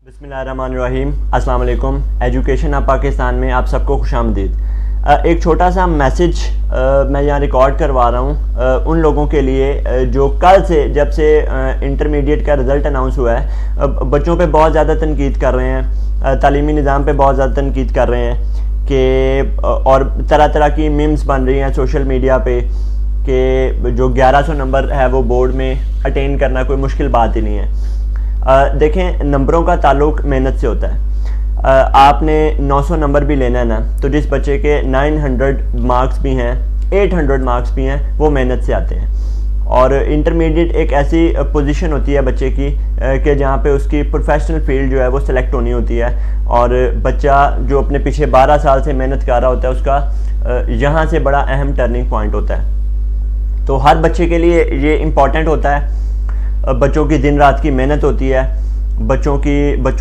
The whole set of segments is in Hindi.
बिस्मिल्लाहिर्रहमानिर्रहीम, अस्सलाम वालेकुम। एजुकेशन ऑफ पाकिस्तान में आप सबको खुशामदीद। एक छोटा सा मैसेज मैं यहाँ रिकॉर्ड करवा रहा हूँ उन लोगों के लिए जो कल से जब से इंटरमीडिएट का रिज़ल्ट अनाउंस हुआ है बच्चों पे बहुत ज़्यादा तनकीद कर रहे हैं, तालीमी निज़ाम पे बहुत ज़्यादा तनकीद कर रहे हैं कि और तरह तरह की मीम्स बन रही हैं सोशल मीडिया पे कि जो 1100 नंबर है वो बोर्ड में अटेन करना कोई मुश्किल बात ही नहीं है। देखें, नंबरों का ताल्लुक मेहनत से होता है। आपने 900 नंबर भी लेना है ना, तो जिस बच्चे के 900 मार्क्स भी हैं, 800 मार्क्स भी हैं, वो मेहनत से आते हैं। और इंटरमीडिएट एक ऐसी पोजीशन होती है बच्चे की कि जहाँ पे उसकी प्रोफेशनल फील्ड जो है वो सिलेक्ट होनी होती है, और बच्चा जो अपने पीछे 12 साल से मेहनत कर रहा होता है उसका यहाँ से बड़ा अहम टर्निंग पॉइंट होता है। तो हर बच्चे के लिए ये इम्पॉर्टेंट होता है। बच्चों की दिन रात की मेहनत होती है, बच्चों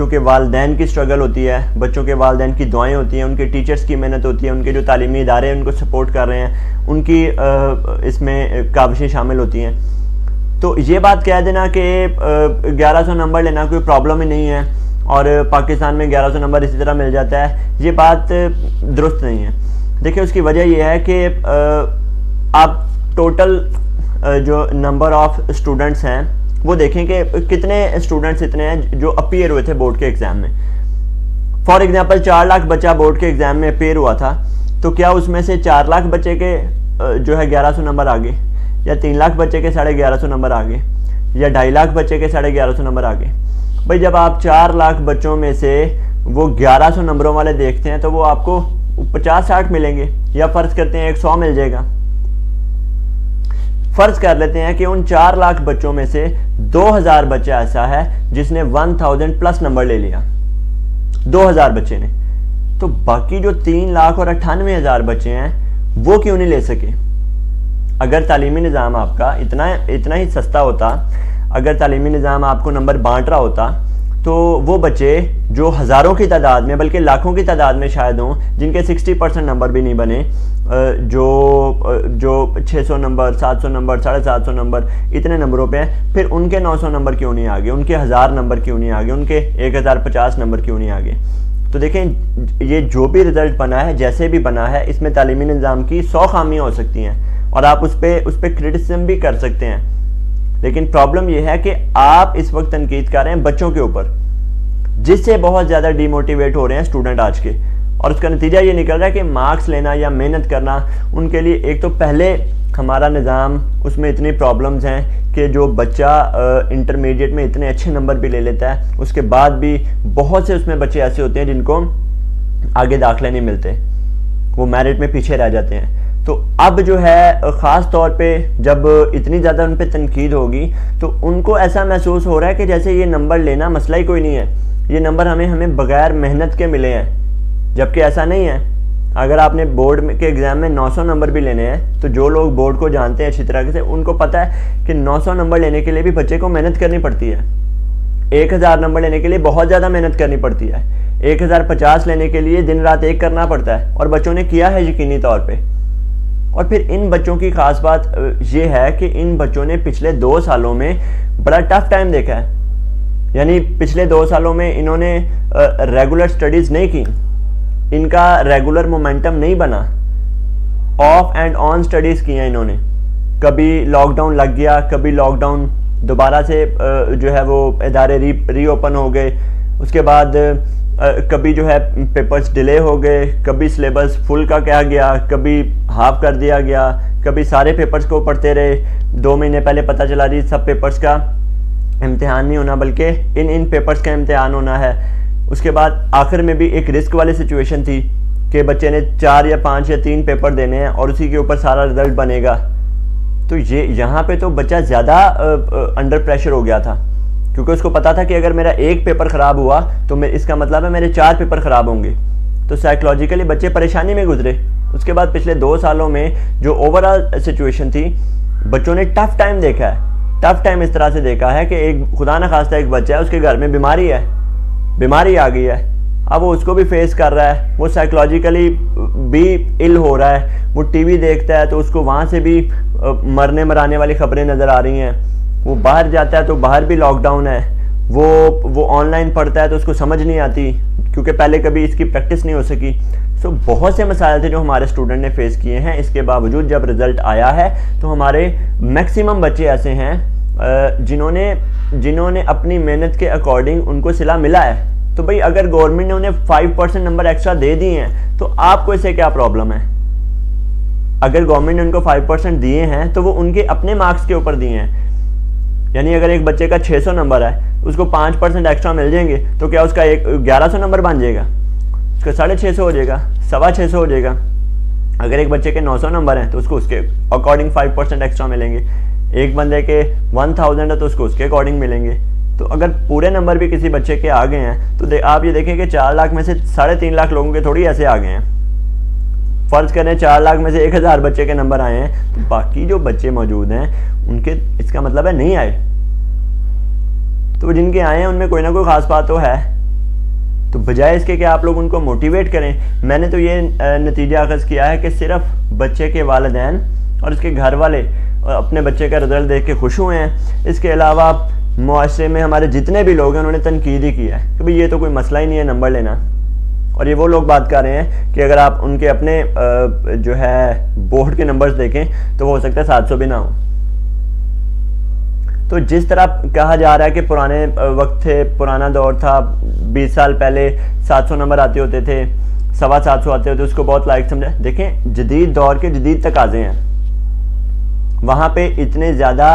के वालिदैन की स्ट्रगल होती है, बच्चों के वालिदैन की दुआएं होती हैं, उनके टीचर्स की मेहनत होती है, उनके जो तालीमी इदारे उनको सपोर्ट कर रहे हैं उनकी इसमें काविशें शामिल होती हैं। तो ये बात कह देना कि 1100 नंबर लेना कोई प्रॉब्लम ही नहीं है और पाकिस्तान में 1100 नंबर इसी तरह मिल जाता है, ये बात दुरुस्त नहीं है। देखिए, उसकी वजह यह है कि आप टोटल जो नंबर ऑफ स्टूडेंट्स हैं वो देखें कि कितने स्टूडेंट्स इतने हैं जो अपीयर हुए थे बोर्ड के एग्ज़ाम में। फॉर एग्जांपल 4 लाख बच्चा बोर्ड के एग्ज़ाम में अपीयर हुआ था, तो क्या उसमें से 4 लाख बच्चे के जो है 1100 नंबर आ गए, या 3 लाख बच्चे के 1150 नंबर आ गए, या 2.5 लाख बच्चे के 1150 नंबर आ गए? भाई, जब आप 4 लाख बच्चों में से वो 1100 नंबरों वाले देखते हैं तो वो आपको 50-60 मिलेंगे, या फ़र्ज़ करते हैं 100 मिल जाएगा। फ़र्ज कर लेते हैं कि उन 4 लाख बच्चों में से 2000 बच्चा ऐसा है जिसने 1000 प्लस नंबर ले लिया, 2000 बच्चे ने, तो बाकी जो 3,98,000 बच्चे हैं वो क्यों नहीं ले सके? अगर तालीमी निज़ाम आपका इतना ही सस्ता होता, अगर तालीमी निज़ाम आपको नंबर बांट रहा होता, तो वो बच्चे जो हज़ारों की तादाद में बल्कि लाखों की तादाद में शायद हों जिनके 60% नंबर भी नहीं बने, जो 600 नंबर, 700 नंबर, 750 नंबर, इतने नंबरों पे हैं, फिर उनके 900 नंबर क्यों नहीं आ गए, उनके 1000 नंबर क्यों नहीं आ गए, उनके 1050 नंबर क्यों नहीं आ गए? तो देखें, ये जो भी रिज़ल्ट बना है, जैसे भी बना है, इसमें तालीमी निज़ाम की 100 खामियाँ हो सकती हैं और आप उस पर क्रिटिसिज्म भी कर सकते हैं, लेकिन प्रॉब्लम यह है कि आप इस वक्त तनकीद कर रहे हैं बच्चों के ऊपर, जिससे बहुत ज़्यादा डीमोटिवेट हो रहे हैं स्टूडेंट आज के, और उसका नतीजा ये निकल रहा है कि मार्क्स लेना या मेहनत करना उनके लिए, एक तो पहले हमारा निज़ाम उसमें इतनी प्रॉब्लम्स हैं कि जो बच्चा इंटरमीडिएट में इतने अच्छे नंबर भी ले लेता है, उसके बाद भी बहुत से उसमें बच्चे ऐसे होते हैं जिनको आगे दाखिले नहीं मिलते, वो मेरिट में पीछे रह जाते हैं। तो अब जो है ख़ास तौर पे जब इतनी ज़्यादा उन पर तनकीद होगी तो उनको ऐसा महसूस हो रहा है कि जैसे ये नंबर लेना मसला ही कोई नहीं है, ये नंबर हमें बग़ैर मेहनत के मिले हैं, जबकि ऐसा नहीं है। अगर आपने बोर्ड के एग्ज़ाम में 900 नंबर भी लेने हैं तो जो लोग बोर्ड को जानते हैं अच्छी तरह से, उनको पता है कि 900 नंबर लेने के लिए भी बच्चे को मेहनत करनी पड़ती है। 1000 नंबर लेने के लिए बहुत ज़्यादा मेहनत करनी पड़ती है, 1050 लेने के लिए दिन रात एक करना पड़ता है, और बच्चों ने किया है यकीनी तौर पर। और फिर इन बच्चों की ख़ास बात ये है कि इन बच्चों ने पिछले 2 सालों में बड़ा टफ टाइम देखा है, यानी पिछले 2 सालों में इन्होंने रेगुलर स्टडीज़ नहीं की, इनका रेगुलर मोमेंटम नहीं बना, ऑफ एंड ऑन स्टडीज़ की हैं इन्होंने। कभी लॉकडाउन लग गया, कभी लॉकडाउन दोबारा से जो है वो इदारे रीओपन हो गए, उसके बाद कभी जो है पेपर्स डिले हो गए, कभी सिलेबस फुल का कहा गया, कभी हाफ कर दिया गया, कभी सारे पेपर्स को पढ़ते रहे। 2 महीने पहले पता चला जी सब पेपर्स का इम्तिहान नहीं होना बल्कि इन पेपर्स का इम्तिहान होना है। उसके बाद आखिर में भी एक रिस्क वाली सिचुएशन थी कि बच्चे ने 4 या 5 या 3 पेपर देने हैं और उसी के ऊपर सारा रिजल्ट बनेगा। तो ये यहाँ पे तो बच्चा ज़्यादा अंडर प्रेशर हो गया था, क्योंकि उसको पता था कि अगर मेरा एक पेपर ख़राब हुआ तो इसका मतलब है मेरे 4 पेपर ख़राब होंगे। तो साइकोलॉजिकली बच्चे परेशानी में गुजरे। उसके बाद पिछले 2 सालों में जो ओवरऑल सिचुएशन थी, बच्चों ने टफ़ टाइम देखा है। टफ़ टाइम इस तरह से देखा है कि एक खुदा न खास्ता एक बच्चा है, उसके घर में बीमारी आ गई है, अब वो उसको भी फेस कर रहा है, वो साइकोलॉजिकली भी इल हो रहा है, वो टीवी देखता है तो उसको वहाँ से भी मरने मराने वाली खबरें नज़र आ रही हैं, वो बाहर जाता है तो बाहर भी लॉकडाउन है, वो ऑनलाइन पढ़ता है तो उसको समझ नहीं आती क्योंकि पहले कभी इसकी प्रैक्टिस नहीं हो सकी। सो बहुत से मसाइल थे जो हमारे स्टूडेंट ने फेस किए हैं। इसके बावजूद जब रिज़ल्ट आया है तो हमारे मैक्सिमम बच्चे ऐसे हैं जिन्होंने अपनी मेहनत के अकॉर्डिंग उनको सिला मिला है। तो भाई अगर गवर्नमेंट ने उन्हें 5% नंबर एक्स्ट्रा दे दिए हैं तो आपको इससे क्या प्रॉब्लम है? अगर गवर्नमेंट ने उनको 5% दिए हैं तो वो उनके अपने मार्क्स के ऊपर दिए हैं। यानी अगर एक बच्चे का 600 नंबर है उसको 5% एक्स्ट्रा मिल जाएंगे तो क्या उसका 1100 नंबर बन जाएगा? उसका 650 हो जाएगा, 625 हो जाएगा। अगर एक बच्चे के 900 नंबर हैं तो उसको उसके अकॉर्डिंग 5% एक्स्ट्रा मिलेंगे। एक बंदे के 1000 है तो उसको उसके अकॉर्डिंग मिलेंगे। तो अगर पूरे नंबर भी किसी बच्चे के आ गए हैं तो आप ये देखें कि 4 लाख में से 3.5 लाख लोगों के थोड़ी ऐसे आ गए हैं। फर्ज करें 4 लाख में से 1000 बच्चे के नंबर आए हैं तो बाकी जो बच्चे मौजूद हैं उनके, इसका मतलब है नहीं आए। तो जिनके आए हैं उनमें कोई ना कोई खास बात तो है। तो बजाय इसके कि आप लोग उनको मोटिवेट करें, मैंने तो ये नतीजा अखज़ किया है कि सिर्फ बच्चे के वालिदैन और उसके घर वाले अपने बच्चे का रिजल्ट देख के खुश हुए हैं। इसके अलावा मुआशरे में हमारे जितने भी लोग हैं उन्होंने तनकीद ही किया है कि भाई ये तो कोई मसला ही नहीं है नंबर लेना। और ये वो लोग बात कर रहे हैं कि अगर आप उनके अपने जो है बोर्ड के नंबर्स देखें तो हो सकता है 700 भी ना हो। तो जिस तरह कहा जा रहा है कि पुराने वक्त थे, पुराना दौर था, 20 साल पहले 700 नंबर आते होते थे, 750 आते होते, उसको बहुत लायक समझा। देखें जदीद दौर के जदीद तकाज़े हैं, वहाँ पे इतने ज़्यादा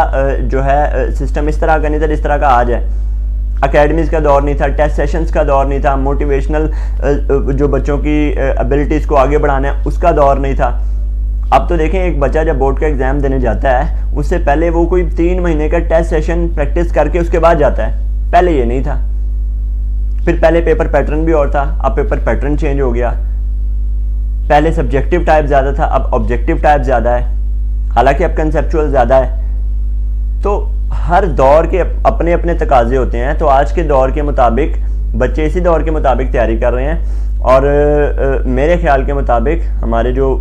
जो है सिस्टम इस तरह का नहीं था जिस तरह का आज है। अकेडमीज़ का दौर नहीं था, टेस्ट सेशंस का दौर नहीं था, मोटिवेशनल जो बच्चों की एबिलिटीज़ को आगे बढ़ाना है उसका दौर नहीं था। अब तो देखें एक बच्चा जब बोर्ड का एग्ज़ाम देने जाता है उससे पहले वो कोई 3 महीने का टेस्ट सेशन प्रैक्टिस करके उसके बाद जाता है। पहले ये नहीं था। फिर पहले पेपर पैटर्न भी और था, अब पेपर पैटर्न चेंज हो गया। पहले सब्जेक्टिव टाइप ज़्यादा था, अब ऑब्जेक्टिव टाइप ज़्यादा है, हालांकि अब कंसेप्चुअल ज़्यादा है। तो हर दौर के अपने अपने तकाजे होते हैं। तो आज के दौर के मुताबिक बच्चे इसी दौर के मुताबिक तैयारी कर रहे हैं और मेरे ख्याल के मुताबिक हमारे जो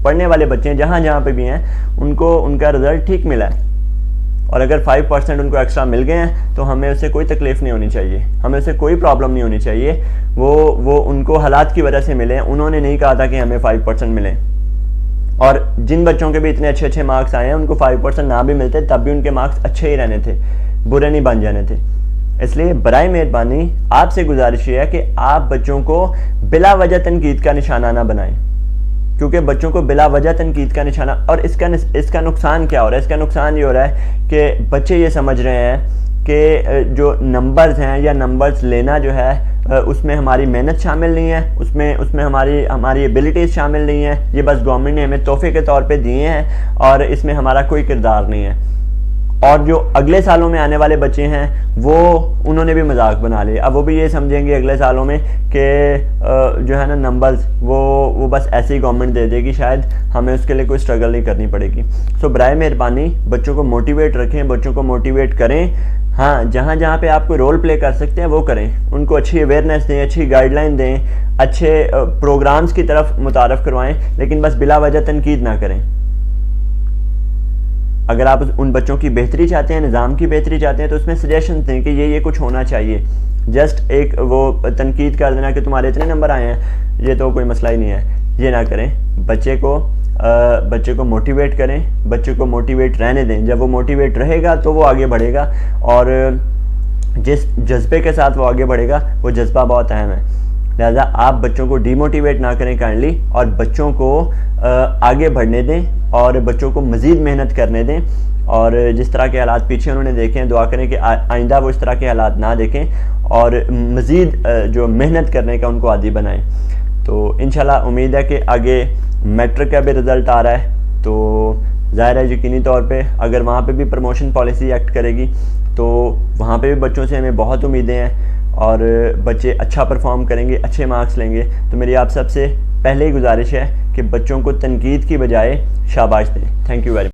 पढ़ने वाले बच्चे हैं जहाँ जहाँ पे भी हैं उनको उनका रिज़ल्ट ठीक मिला है। और अगर 5% उनको एक्स्ट्रा मिल गए हैं तो हमें उससे कोई तकलीफ़ नहीं होनी चाहिए, हमें उससे कोई प्रॉब्लम नहीं होनी चाहिए। वो उनको हालात की वजह से मिले, उन्होंने नहीं कहा था कि हमें 5% मिले। और जिन बच्चों के भी इतने अच्छे अच्छे मार्क्स आए हैं उनको 5% ना भी मिलते तब भी उनके मार्क्स अच्छे ही रहने थे, बुरे नहीं बन जाने थे। इसलिए बराए मेहरबानी आपसे गुजारिश ये है कि आप बच्चों को बिला वजह तनकीद का निशाना ना बनाएं, क्योंकि बच्चों को बिला वजह तनकीद का निशाना, और इसका नुकसान क्या हो रहा है? इसका नुकसान ये हो रहा है कि बच्चे ये समझ रहे हैं कि जो नंबर्स हैं या नंबर्स लेना जो है उसमें हमारी मेहनत शामिल नहीं है, उसमें हमारी एबिलिटीज़ शामिल नहीं है, ये बस गवर्नमेंट ने हमें तोहफे के तौर पे दिए हैं और इसमें हमारा कोई किरदार नहीं है। और जो अगले सालों में आने वाले बच्चे हैं वो उन्होंने भी मजाक बना लिया। अब वो भी ये समझेंगे अगले सालों में कि जो है ना नंबर्स वो बस ऐसे ही गवर्नमेंट दे देगी, शायद हमें उसके लिए कोई स्ट्रगल नहीं करनी पड़ेगी। सो बराए मेहरबानी बच्चों को मोटिवेट रखें, बच्चों को मोटिवेट करें। हाँ, जहाँ जहाँ पे आप कोई रोल प्ले कर सकते हैं वो करें, उनको अच्छी अवेयरनेस दें, अच्छी गाइडलाइन दें, अच्छे प्रोग्राम्स की तरफ मुतारफ़ करवाएं, लेकिन बस बिला वजह तनकीद ना करें। अगर आप उन बच्चों की बेहतरी चाहते हैं, निज़ाम की बेहतरी चाहते हैं तो उसमें सजेशन दें कि ये कुछ होना चाहिए। जस्ट एक वो तनकीद कर देना कि तुम्हारे इतने नंबर आए हैं, ये तो कोई मसला ही नहीं है, ये ना करें। बच्चे को मोटिवेट करें, बच्चे को मोटिवेट रहने दें। जब वो मोटिवेट रहेगा तो वो आगे बढ़ेगा, और जिस जज्बे के साथ वो आगे बढ़ेगा वो जज्बा बहुत अहम है। लिहाजा आप बच्चों को डीमोटिवेट ना करें काइंडली, और बच्चों को आगे बढ़ने दें और बच्चों को मज़ीद मेहनत करने दें। और जिस तरह के हालात पीछे उन्होंने देखे हैं, दुआ करें कि आइंदा वो इस तरह के हालात ना देखें और मज़ीद जो मेहनत करने का उनको आदी बनाएं। तो इंशाल्लाह उम्मीद है कि आगे मैट्रिक का भी रिज़ल्ट आ रहा है, तो ज़ाहिर है यकीनी तौर पे अगर वहाँ पे भी प्रमोशन पॉलिसी एक्ट करेगी तो वहाँ पे भी बच्चों से हमें बहुत उम्मीदें हैं और बच्चे अच्छा परफॉर्म करेंगे, अच्छे मार्क्स लेंगे। तो मेरी आप सबसे पहले ही गुजारिश है कि बच्चों को तनकीद की बजाय शाबाश दें। Thank you very much.